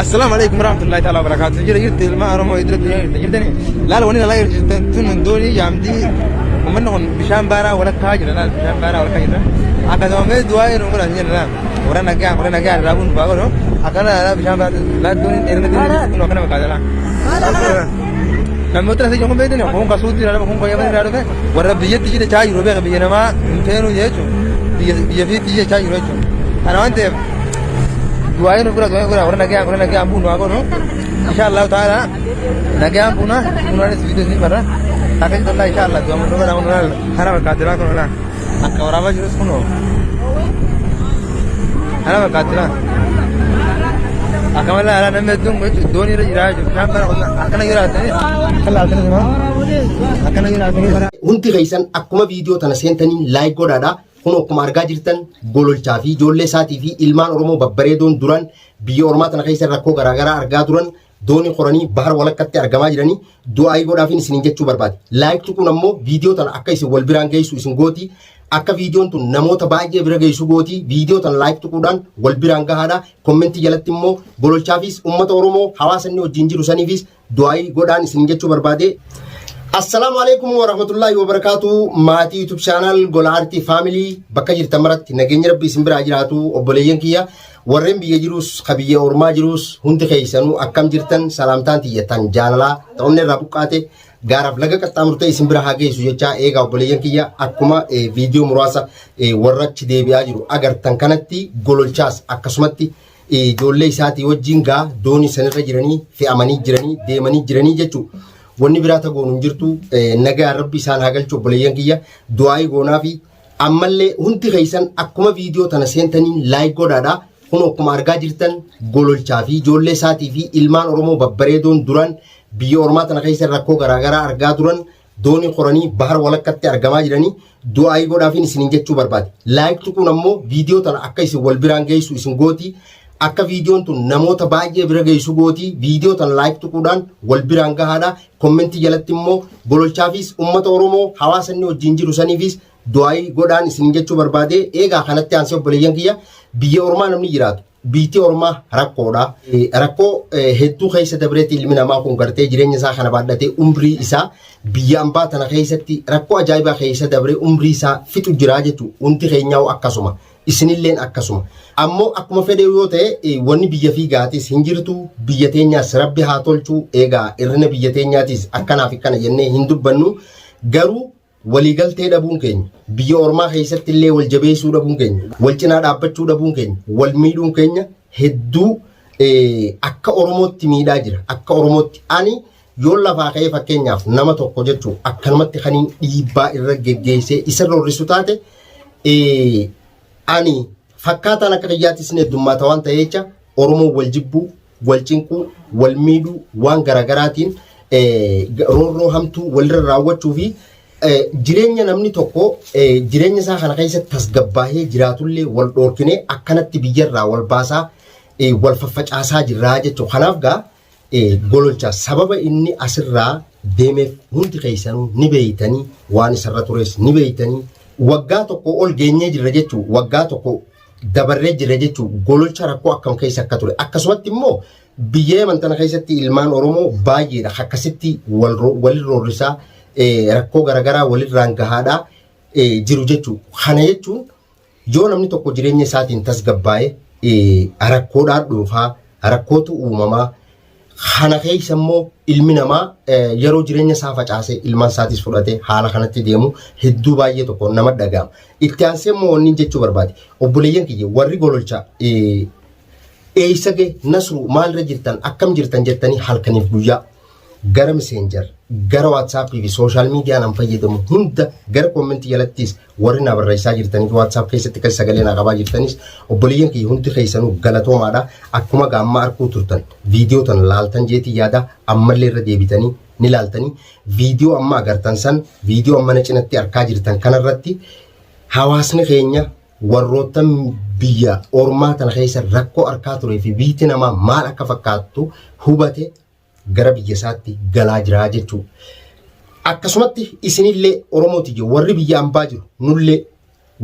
السلام عليكم ورحمة الله تعالى وبركاته. جرت الماء رموا يدرتني لا لا وني لا يرتون دوني جامدي ومنهم بشام بارا ولا كاجر لا بشام بارا ولا كاجر أكاد ما دواي نقول أني لا ورنا جا رابون باغلو أكاد لا بشام بارا لا دوني إرنا دوني وكنا مكاجر لا كم متر سيجون بيدنا هم كسوتي لا هم كيا بيدنا رادو ورا بيجت تيجي تاي روبي بيجنا ما فينو يجوا بيجي تيجي تاي روبي أنا أنت دواي نقول ورنا جا أمبو نواقولو إن شاء الله تعالى نجا أمبونا نوراني سويدو سني برا أكيد الله إن شاء الله دوا منورا هنا بكاتلا كنا أكبر أبغى جلوس كنو هنا بكاتلا أكمل لا أنا نمدون دوني رجراج كم برا أكنا يراتني خلا أكنا زمان أكنا يراتني برا Hunti keessan akkuma viidiyoo tana seentaniin laayik godhaadha. Kun akkuma argaa jirtan gololchaa fi ijoollee isaatii fi ilmaan Oromoo babbareedoon duran biyya Oromaa tana keessa rakkoo garaagaraa argaa turan doonii qoranii bahar walakkatti argamaa jiranii du'aayii godhaafin isiniin jechuu barbaade. Laayik tuquun ammoo viidiyoo tana akka isin wal biraan geessu isin gooti. Akka viidiyoon tun namoota baay'ee bira geessu gooti. Viidiyoo tana laayik tuquudhaan wal biraan gahaadha. Kommentii jalatti immoo gololchaafis uummata Oromoo hawaasa inni wajjin jiru saniifis du'aayii godhaan isiniin jechuu barbaade. Assalamu alaikum warahmatullahi wabarakatuh. Maatii YouTube channel Gola Arti Family bakka jirtan maratti nageenya rabbii isin biraa jiraatu obboleeyyan kiyya warreen biyya jirus qabiyya ormaa jirus hundi keessanuu akkam jirtan salaamtaan tiyyatan jaalalaa ta'onne irraa buqqaate gaaraaf laga qaxxaamurtee isin bira haa geessu jecha eegaa obboleeyyan kiyya akkuma viidiyoo muraasa warrachi deebi'aa jiru agartan kanatti gololchaas akkasumatti ijoollee isaatii wajjin gaa doonii sanirra jiranii fe'amanii jiranii deemanii jiranii jechuudha. Wanni biraa tagoon jirtu nagaa rabbi isaan haa galchu obboleeyyan kiyya du'aayii goonaa fi ammallee hundi keessan akkuma viidiyoo tana seentaniin laayik godhaadha. Kun akkuma argaa jirtan gololchaa fi ijoollee isaatii fi ilmaan Oromoo babbareedoon duran biyya Oromaa tana keessa rakkoo garaagaraa argaa turan doonii qoranii bahar walakkatti argamaa jiranii du'aayii godhaafin isiniin jechuu barbaade. Laayik tuquun ammoo viidiyoo tana akka isin wal biraan geessu isin gooti. Akka viidiyoon tun namoota baay'ee bira geessu gooti. Viidiyoo tana laayik tuquudhaan wal biraan gahaadha. Kommentii jalatti immoo gololchaafis uummata Oromoo hawaasa inni wajjin jiru saniifis du'aayii godhaan isiniin jechuu barbaade. Eegaa kanatti aansee obboleeyyan kiyya biyya Oromaa namni jiraatu. Biyyi Oromaa rakkoodha. Rakkoo hedduu keessa dabreetti ilmi namaa kun gartee jireenya isaa kana baadhatee umrii isaa biyya ambaa tana keessatti rakkoo ajaa'ibaa keessa dabree umrii isaa fixu jiraa jechuudha. Hundi keenyaa akkasuma. Isinilleen akkasuma. Ammoo akkuma fedhe yoo ta'e wanni biyya fi gaatis hin jirtu biyya teenyaas rabbi haa tolchu eegaa irrina biyya teenyaatis akkanaaf akkana jennee hin dubbannu garuu waliigaltee dhabuun keenya biyya Oromaa keessatti illee wal jabeessuu dhabuun keenya wal cinaa dhaabbachuu dhabuun keenya wal miidhuun keenya hedduu akka Oromootti miidhaa jira akka Oromootti ani yoo lafaa ka'ee fakkeenyaaf nama tokko jechuun akkanumatti kaniin dhiibbaa irra geggeessee isa roorrisu taate ani fakkaataan akka biyyaattis ni heddummaata waan ta'ee jecha Oromoo wal jibbuu wal cinquu wal miidhuu waan garaagaraatiin roorroo hamtuu walirra raawwachuu fi jireenya namni tokko jireenya isaa kana keessatti tasgabbaahee jiraatullee wal dhoorkinee akkanatti biyyarraa wal baasaa wal faffacaasaa jirraa jechuudha. Kanaaf gaa gololchaa sababa inni asirraa deemeef hundi keessanuu ni beeytanii waan isarra tures ni beeytanii waggaa tokko ol geenyee jirra jechuudha. Waggaa tokko dabarree jirra jechuudha. Gololcha rakkoo akkam keessa akka ture akkasumatti immoo biyya Yemantana keessatti ilmaan Oromoo baay'eedha akkasitti walirra roorrisaa rakkoo garaagaraa walirraan gahaadhaa jiru jechuudha. Kana jechuun yoo namni tokko jireenya isaatiin tasgabbaa'ee rakkoodhaan dhuunfaa rakkootu uumamaa kana keessa immoo ilmi namaa yeroo jireenya isaa facaasee ilmaan isaatis fudhatee haala kanatti deemu hedduu baay'ee tokko nama dhaga'ama. Itti aansee immoo wanni jechuu barbaade obboleeyyan kiyya warri gololchaa eessa ga'e nasru maalirra jirtan akkam jirtan jettanii halkaniif guyyaa gara messenger gara WhatsApp fi social media nan fayyadamu hunda gara kommentii jalattis warri na barreessaa jirtaniif WhatsApp keessatti kan sagalee na qabaa jirtanis obboleeyyan kiyya hundi keessanuu galatoomaadha. Akkuma gaamma arkuu turtan viidiyoo tan laaltan jeetii yaada ammallee irra deebitanii ni laaltanii viidiyoo amma agartan san viidiyoo amma na cinatti arkaa jirtan kanarratti hawaasni keenya warroota biyya Oromaa tana keessa rakkoo arkaa turee fi biyyi namaa maal akka fakkaattu hubate gara biyya isaatti galaa jira jechuudha. Akkasumatti isinillee Oromooti jiru warri biyya ambaa jiru nullee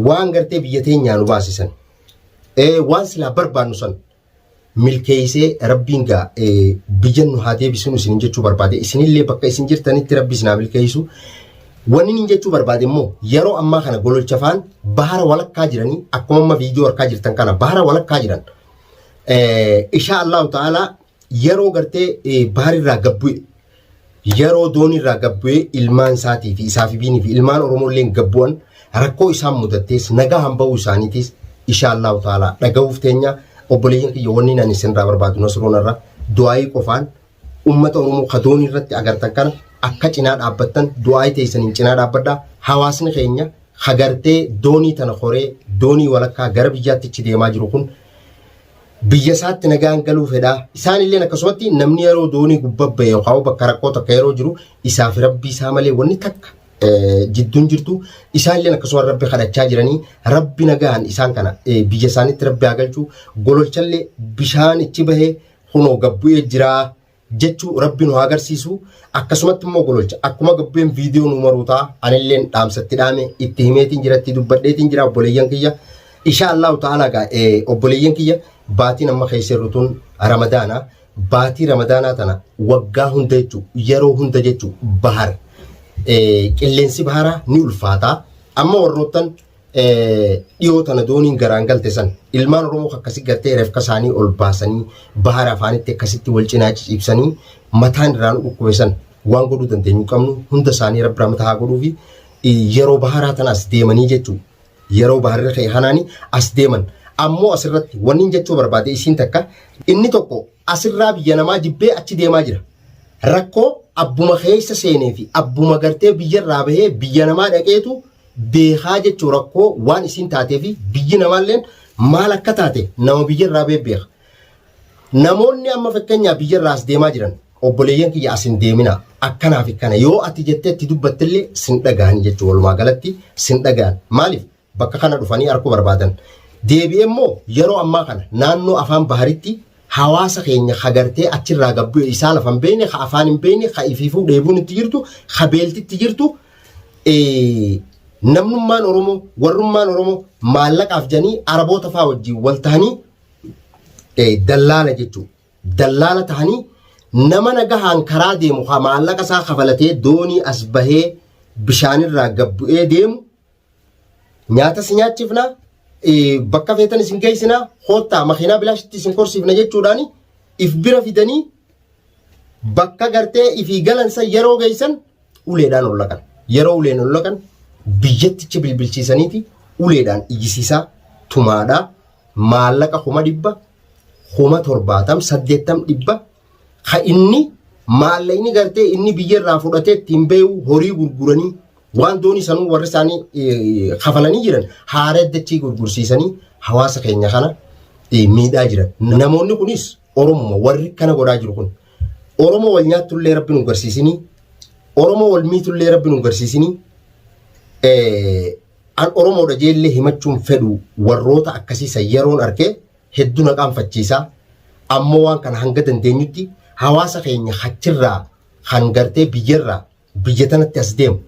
waan gartee biyya teenyaa nu baasisan waan silaa barbaannu san milkeessee rabbiin gaa biyyan nu haa deebisuu isin jechuu barbaade isinillee bakka isin jirtanitti rabbi isin haa milkeessu. Wanni inni jechuu barbaade immoo yeroo ammaa kana gololchafaan bahara walakkaa jiranii akkuma amma viidiyoo harkaa jirtan kana bahara walakkaa jiran. Insha Allahu ta'ala yeroo gartee baharirraa gabbu'e yeroo doonirraa gabbu'e ilmaan isaatii fi isaa fi biinii fi ilmaan Oromooleen gabbu'an rakkoo isaan mudatees nagaa hamba'uu isaaniitis insha Allahu ta'ala dhaga'uuf teenya obboleeyyan kiyya wanni ani isinirraa barbaadu Nasroonarraa du'aayii qofaan ummata Oromoo ka doonirratti agartan kana akka cinaa dhaabbattan du'aayii teessaniin cinaa dhaabbadhaa hawaasni keenya hagartee doonii tana horee doonii walakkaa gara biyyaatti ichi deemaa jiru kun biyya isaatti nagaan galuu fedhaa isaanillee akkasumatti namni yeroo doonii gubbabbe yookaan bakka rakkoo takka yeroo jiru isaaf rabbii isaa malee wanni takka jidduun jirtu isaanillee akkasuma rabbi kadhachaa jiranii rabbi nagaan isaan kana biyya isaaniitti rabbi haa galchuu gololchallee bishaan ichi bahee kunoo gabbu'ee jiraa jechuu rabbi nu haa agarsiisu akkasumatti immoo gololcha akkuma gabbu'een viidiyoo nu maruutaa anilleen dhaamsatti dhaame itti himeetiin jiratti dubbadheetiin jira obboleeyyan kiyya insha Allahu ta'ala gaa obboleeyyan kiyya baatiin amma keesserrutuun ramadaana baatii ramadaanaa tana waggaa hunda jechuu yeroo hunda jechuu bahar qilleensi baharaa ni ulfaataa amma warroottan dhiyoo tana dooniin garaan galte san ilmaan Oromoo akkasi gartee reefka isaanii ol baasanii bahara afaanitti akkasitti wal cinaa ciciibsanii mataan irraan dhukkubeessan waan godhuu dandeenyu qabnu hunda isaanii rabbi rahmata haa godhuu fi yeroo baharaa tana as deemanii jechuu yeroo baharri ka'e hanaanii as deeman ammoo asirratti wanni jechuu barbaade isiin takka inni tokko asirraa biyya namaa jibbee achi deemaa jira rakkoo abbuma keessa seenee fi abbuma gartee biyyarraa bahee biyya namaa dhaqeetu beekaa jechuu rakkoo waan isiin taatee fi biyyi namaalleen maal akka taate nama biyyarraa beeka namoonni amma fakkeenyaa biyyarraa as deemaa jiran obboleeyyan kiyya as hin deemina akkanaaf akkana yoo ati jettee itti dubbattillee sin dhagahani jechuu walumaa galatti sin dhagahan maaliif bakka kana dhufanii arguu barbaadan deebi'ee immoo yeroo ammaa kana naannoo afaan baharitti hawaasa keenya hagartee achirraa gabbu'e isaa lafan beekne ha afaan hin beekne ha ifiifuu dheebuun itti jirtu ha beeltitti jirtu namnummaan Oromoo warrummaan Oromoo maallaqaaf janii araboota fa'aa wajjin wal tahanii dallaala jechuu dallaala tahanii nama nagahaan karaa deemu ha maallaqa isaa kafalatee doonii as bahee bishaanirraa gabbu'ee deemu nyaata si nyaachifna bakka feetan isin geessina hoottaa makiinaa bilaashitti isin korsiifna jechuudhaani if bira fidanii bakka gartee ifii galansa yeroo geessan uleedhaan ol laqan yeroo uleen ol laqan biyyattichi bilbilchiisaniiti uleedhaan iyyisiisaa tumaadhaa maallaqa 100 170 80 ha inni maallaqni gartee inni biyyarraa fudhatee ittiin beeku horii gurguranii waan doonii sanuu warri isaanii kafalanii jiran haareddachii gurgursiisanii hawaasa keenya kana miidhaa jiran namoonni kunis Oromoo warri kana godhaa jiru kun Oromoo wal nyaatullee rabbi nu garsiisinii Oromoo wal miitullee rabbi nu garsiisinii an Oromoodha jeellee himachuun fedhu warroota akkasiisa yeroon argee hedduu na qaanfachiisaa ammoo waan kana hanga dandeenyutti hawaasa keenya hachirraa hangartee biyyarraa biyya tanatti as deemu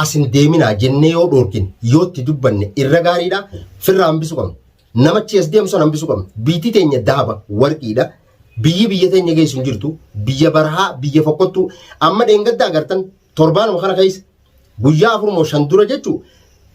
asin deemina jennee yoo dhorkin yoo itti dubbanne irra gaariidha firraa hambisu qabna namachi as deemu sana hambisu qabna biitii teenya daaba warqiidha biyya teenya geessu hin jirtu biyya barahaa biyya fokkottu amma dheengadda agartan torbaanuma kana keessa guyyaa 4 moo 5 dura jechuu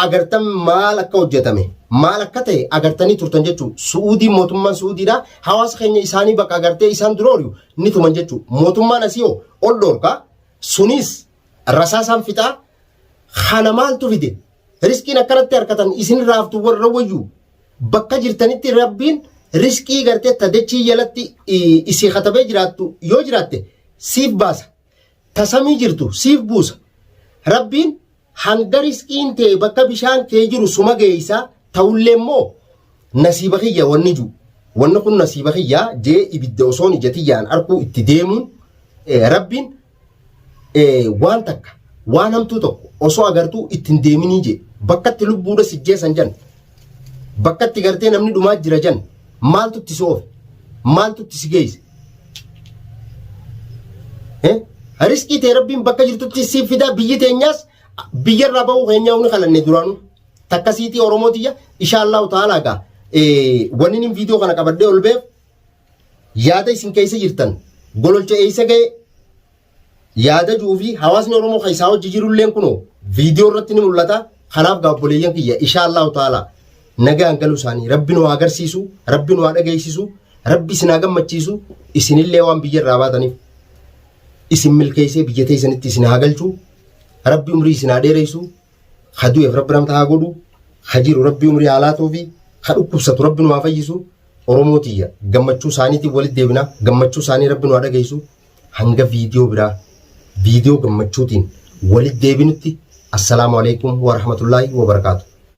agartan maal akka hojjetame maal akka ta'e agartanii turtan jechuu Suudii mootummaan Suudiidha hawaasa keenya isaanii bakka agartee isaan durooriyu ni tuman jechuu mootummaan asii ol dhorkaa sunis rasaasaan fixaa kana maaltu fide riskiin akkanatti harkatan isin raaftu warra wayyu bakka jirtanitti rabbiin riskii gartee tadachii jalatti isii katabee jiraattu yoo jiraatte siif baasa tasamii jirtu siif buusa rabbiin hanga riskiin ta'e bakka bishaan kee jiru suma geeysaa ta'ullee immoo nasiiba kiyya wanni jiru wanni kun nasiiba kiyya jee ibidda osoon ijatiyyaan arkuu itti deemuun rabbiin waan takka waan hamtuu tokko osoo agartuu ittiin deeminii je bakkatti lubbuudha sijjeessan jan bakkatti gartee namni dhumaa jira jan maaltu itti soofe maaltu itti si geesse riskii ta'e rabbiin bakka jirtutti siif fidaa biyyi teenyaas biyyarraa bahuu keenyaa huni kalanne duraanu takkasiitii Oromootiyya insha Allahu ta'ala gaa wanni viidiyoo kana qabadhee ol beef yaada isin keessa jirtan gololcha eessa ga'e yaada juufi hawaasni Oromoo keessaa hojii jirulleen kunoo viidiyoo irratti ni mul'ata. Kanaaf gaabboleeyyan kiyya inshaallah ta'ala nagaan galuu isaanii rabbi nu agarsiisu, rabbi nu dhageessisu, rabbi isin gammachiisu, isinillee waan biyya irraa baataniif isin milkeessee biyya teessanitti isin galchu, rabbi umrii isin dheeressu, haduuf rabbi namta haa godhu, hajiru rabbi umrii haalaatuu fi dhukkubsatu rabbi nu fayyisu. Oromootiyya gammachuu isaaniitiif walitti deebina, gammachuu isaanii rabbi nu dhageessisu. Hanga viidiyoo biraa viidiyoo gammachuutiin walitti deebinutti assalamu alaikum wa rahmatullahi wa barakatuh.